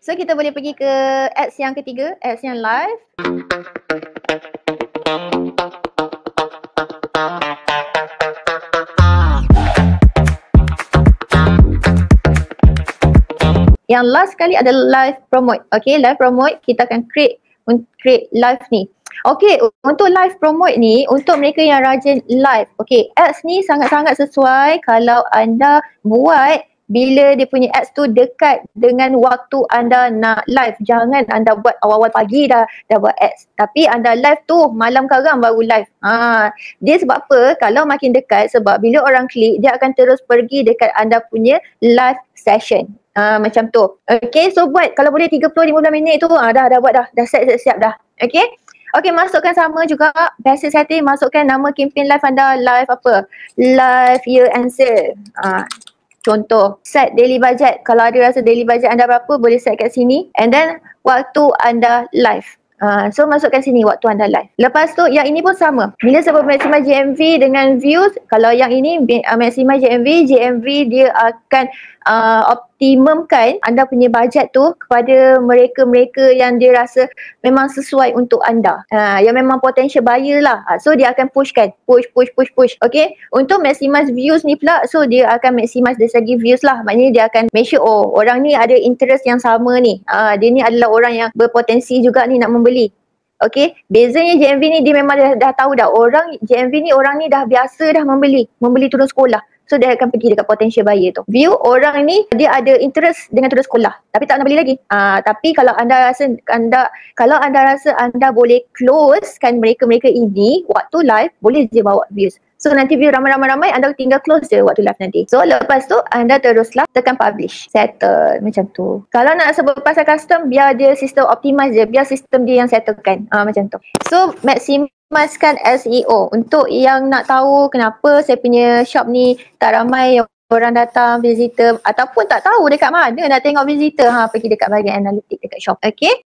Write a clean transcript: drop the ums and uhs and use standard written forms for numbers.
So kita boleh pergi ke ads yang ketiga, ads yang live. Yang last sekali adalah live promote. Okay, live promote kita akan create live ni. Okay, untuk live promote ni, untuk mereka yang rajin live, okay, ads ni sangat-sangat sesuai kalau anda buat bila dia punya ads tu dekat dengan waktu anda nak live. Jangan anda buat awal-awal pagi dah buat ads. Tapi anda live tu malam karang baru live. Dia sebab apa? Kalau makin dekat, sebab bila orang klik, dia akan terus pergi dekat anda punya live session. Macam tu. Okay, so buat kalau boleh 30-15 minit tu dah buat dah siap dah. Okay. Okay, masukkan sama juga basic setting, masukkan nama campaign live anda, live apa? Live year end sale. Contoh, set daily budget. Kalau ada rasa daily budget anda berapa, boleh set kat sini. And then, waktu anda live. So, masukkan sini waktu anda live. Lepas tu, yang ini pun sama. Bila sebut maximize GMV dengan views, kalau yang ini maximize GMV dia akan optimumkan anda punya budget tu kepada mereka-mereka yang dia rasa memang sesuai untuk anda. Yang memang potential buyer lah. So, dia akan pushkan. Push. Okay. Untuk maximize views ni pula, so dia akan maximize dari segi views lah. Maknanya dia akan make sure, orang ni ada interest yang sama ni. Dia ni adalah orang yang berpotensi juga ni nak membeli. Okay. Bezanya GMV ni dia memang dah tahu dah. GMV ni orang ni dah biasa dah membeli turun sekolah. So dia akan pergi dekat potential buyer tu. View orang ni dia ada interest dengan turun sekolah tapi tak nak beli lagi. Tapi kalau anda rasa anda boleh close kan mereka-mereka ini waktu live, boleh je bawa views. So nanti view ramai-ramai anda tinggal close je waktu live nanti. So lepas tu anda teruslah tekan publish. Settle macam tu. Kalau nak sebut pasal custom, biar dia sistem optimize je. Biar sistem dia yang settlekan. Macam tu. So maksimalkan SEO. Untuk yang nak tahu kenapa saya punya shop ni tak ramai yang orang datang, visitor, ataupun tak tahu dekat mana nak tengok visitor, pergi dekat bahagian analitik dekat shop. Okay.